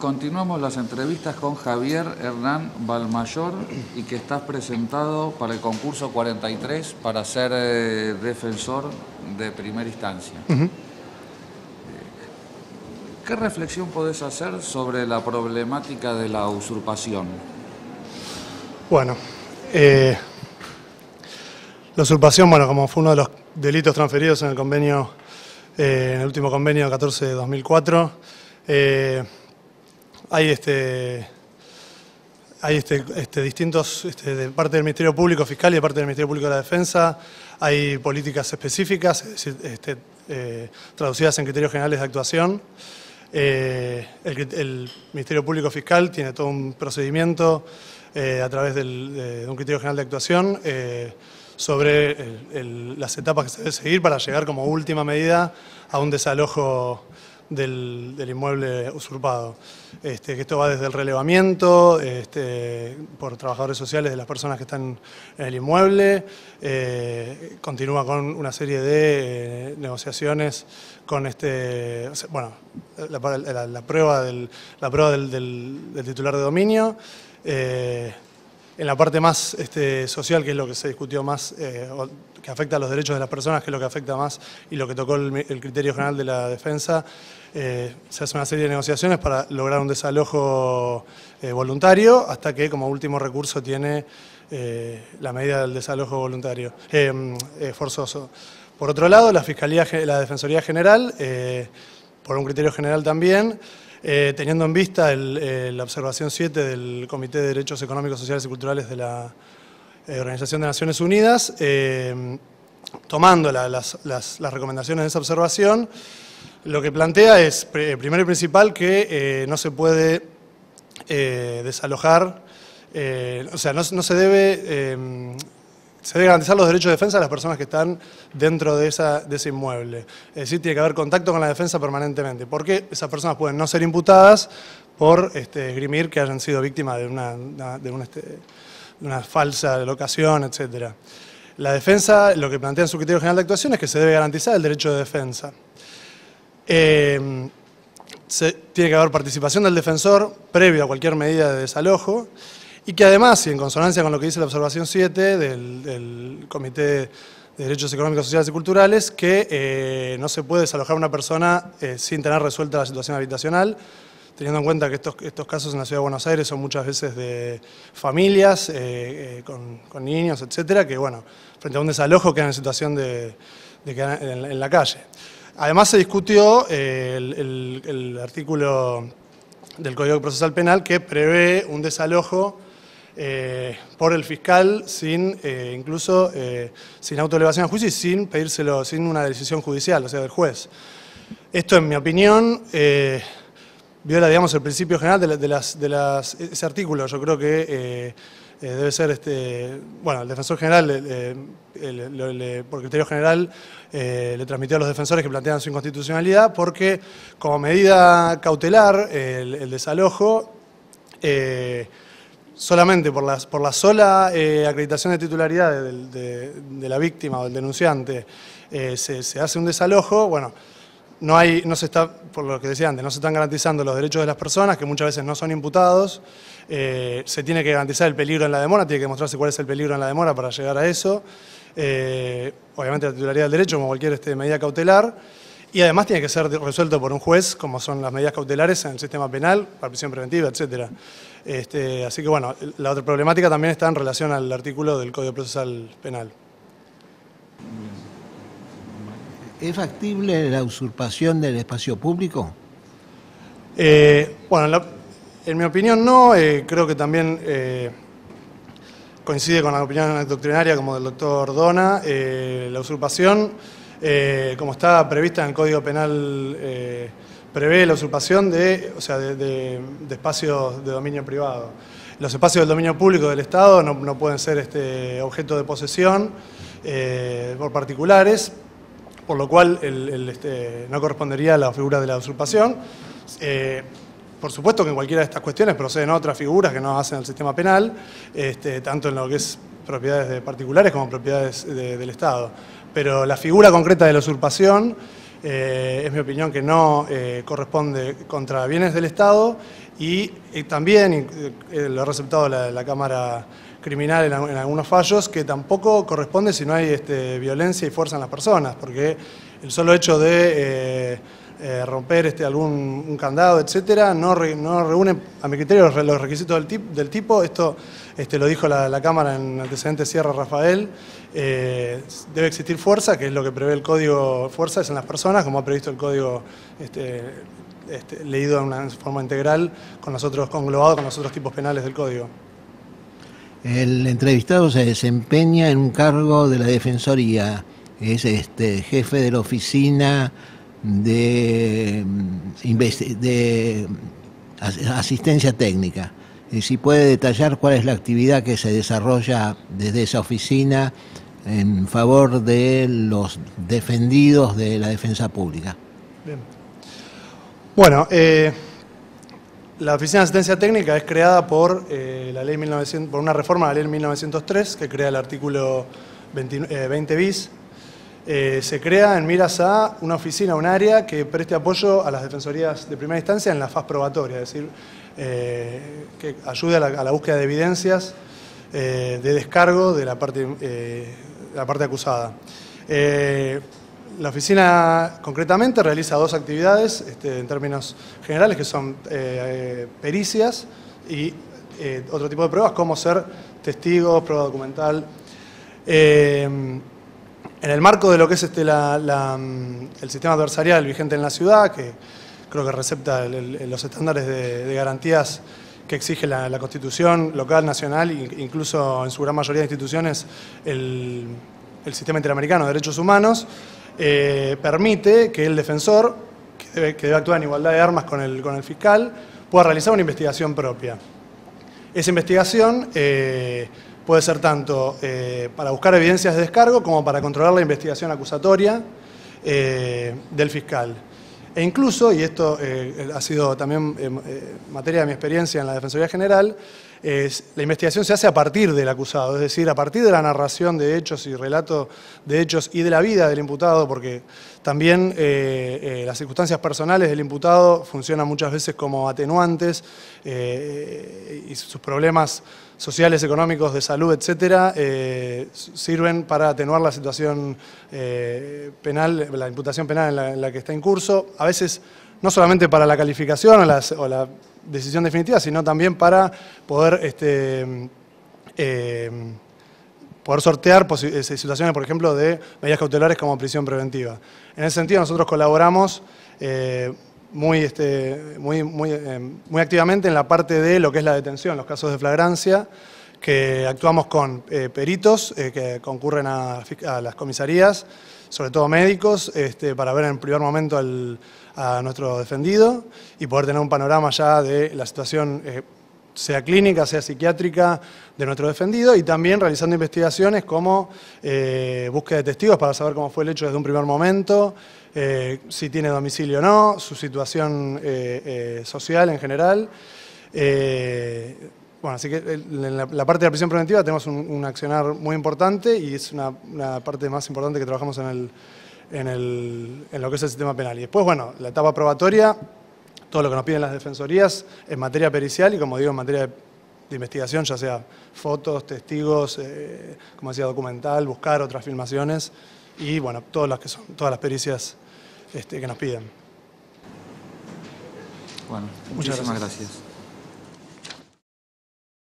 Continuamos las entrevistas con Javier Hernán Balmayor y que estás presentado para el concurso 43 para ser defensor de primera instancia. ¿Qué reflexión podés hacer sobre la problemática de la usurpación? Bueno, la usurpación, como fue uno de los delitos transferidos en el convenio, en el último convenio 14 de 2004, hay distintos, de parte del Ministerio Público Fiscal y de parte del Ministerio Público de la Defensa, hay políticas específicas, es decir, traducidas en criterios generales de actuación. El Ministerio Público Fiscal tiene todo un procedimiento a través de un criterio general de actuación sobre las etapas que se debe seguir para llegar como última medida a un desalojo del inmueble usurpado. Que esto va desde el relevamiento por trabajadores sociales de las personas que están en el inmueble, continúa con una serie de negociaciones con la prueba del titular de dominio. En la parte más social, que es lo que se discutió más, que afecta a los derechos de las personas, que es lo que afecta más y lo que tocó el criterio general de la defensa, se hace una serie de negociaciones para lograr un desalojo voluntario, hasta que como último recurso tiene la medida del desalojo voluntario, forzoso. Por otro lado, la Defensoría General, por un criterio general también, teniendo en vista la observación 7 del Comité de Derechos Económicos, Sociales y Culturales de la Organización de Naciones Unidas, tomando las recomendaciones de esa observación, lo que plantea es, primero y principal, que no se puede desalojar, se debe garantizar los derechos de defensa de las personas que están dentro de ese inmueble. Es decir, tiene que haber contacto con la defensa permanentemente, porque esas personas pueden no ser imputadas por esgrimir que hayan sido víctimas de una falsa locación, etc. La defensa, lo que plantea en su criterio general de actuación es que se debe garantizar el derecho de defensa. Tiene que haber participación del defensor previo a cualquier medida de desalojo, y que además, y en consonancia con lo que dice la observación 7 del Comité de Derechos Económicos, Sociales y Culturales, que no se puede desalojar a una persona sin tener resuelta la situación habitacional, teniendo en cuenta que estos casos en la Ciudad de Buenos Aires son muchas veces de familias con niños, etcétera, que frente a un desalojo quedan en situación de quedar en la calle. Además se discutió el artículo del Código Procesal Penal que prevé un desalojo por el fiscal incluso sin autoelevación a juicio y sin pedírselo, sin una decisión judicial, o sea, del juez. Esto, en mi opinión, viola, digamos, el principio general ese artículo. Yo creo que debe ser, el defensor general, por criterio general, le transmitió a los defensores que plantean su inconstitucionalidad, porque como medida cautelar, el desalojo, solamente por la sola acreditación de titularidad de la víctima o del denunciante, se hace un desalojo. No se está, por lo que decía antes, no se están garantizando los derechos de las personas, que muchas veces no son imputados. Se tiene que garantizar el peligro en la demora, tiene que demostrarse cuál es el peligro en la demora para llegar a eso. Obviamente la titularidad del derecho, como cualquier medida cautelar. Y además tiene que ser resuelto por un juez, como son las medidas cautelares en el sistema penal, para prisión preventiva, etc. Así que la otra problemática también está en relación al artículo del Código Procesal Penal. ¿Es factible la usurpación del espacio público? En mi opinión no, creo que también coincide con la opinión doctrinaria como del doctor Dona. La usurpación, como está prevista en el Código Penal, prevé la usurpación de espacios de dominio privado. Los espacios del dominio público del Estado no pueden ser objeto de posesión por particulares, por lo cual no correspondería a la figura de la usurpación. Por supuesto que en cualquiera de estas cuestiones proceden otras figuras que no hacen el sistema penal, tanto en lo que es propiedades de particulares como propiedades del Estado. Pero la figura concreta de la usurpación Es mi opinión que no corresponde contra bienes del Estado y también lo ha receptado la Cámara Criminal en algunos fallos, que tampoco corresponde si no hay violencia y fuerza en las personas, porque el solo hecho de romper un candado, etcétera, no reúne, a mi criterio, los requisitos del tipo. Esto lo dijo la Cámara en antecedentes Sierra Rafael. Debe existir fuerza, que es lo que prevé el Código. Fuerza es en las personas, como ha previsto el Código leído de una forma integral, conglobado con los otros tipos penales del Código. El entrevistado se desempeña en un cargo de la Defensoría, es jefe de la Oficina de Asistencia Técnica. Si puede detallar cuál es la actividad que se desarrolla desde esa oficina en favor de los defendidos de la defensa pública. Bien. Bueno, la Oficina de Asistencia Técnica es creada por una reforma de la ley 1903, que crea el artículo 20 bis. Se crea en miras a una oficina, un área que preste apoyo a las defensorías de primera instancia en la fase probatoria, es decir, que ayude a la búsqueda de evidencias de descargo de la parte acusada. La oficina concretamente realiza dos actividades en términos generales, que son pericias y otro tipo de pruebas, como ser testigos, prueba documental. En el marco de lo que es el sistema adversarial vigente en la ciudad, que creo que recepta los estándares de garantías que exige la Constitución local, nacional e incluso en su gran mayoría de instituciones el Sistema Interamericano de Derechos Humanos, permite que el defensor, que debe actuar en igualdad de armas con el fiscal, pueda realizar una investigación propia. Esa investigación puede ser tanto para buscar evidencias de descargo como para controlar la investigación acusatoria del fiscal. E incluso, y esto ha sido también materia de mi experiencia en la Defensoría General, la investigación se hace a partir del acusado, es decir, a partir de la narración de hechos y relato de hechos y de la vida del imputado, porque también las circunstancias personales del imputado funcionan muchas veces como atenuantes y sus problemas sociales, económicos, de salud, etcétera, sirven para atenuar la situación penal, la imputación penal en la que está en curso, a veces no solamente para la calificación o la decisión definitiva, sino también para poder sortear situaciones, por ejemplo, de medidas cautelares como prisión preventiva. En ese sentido, nosotros colaboramos muy activamente en la parte de lo que es la detención, los casos de flagrancia, que actuamos con peritos que concurren a las comisarías, sobre todo médicos, para ver en primer momento a nuestro defendido y poder tener un panorama ya de la situación, sea clínica, sea psiquiátrica, de nuestro defendido, y también realizando investigaciones como búsqueda de testigos para saber cómo fue el hecho desde un primer momento, si tiene domicilio o no, su situación social en general. Bueno, así que en la parte de la prisión preventiva tenemos un accionar muy importante y es una parte más importante que trabajamos en lo que es el sistema penal. Y después, bueno, la etapa probatoria, todo lo que nos piden las defensorías en materia pericial y, como digo, en materia de investigación, ya sea fotos, testigos, como decía, documental, buscar otras filmaciones y, bueno, todas las pericias que nos piden. Bueno, muchísimas gracias.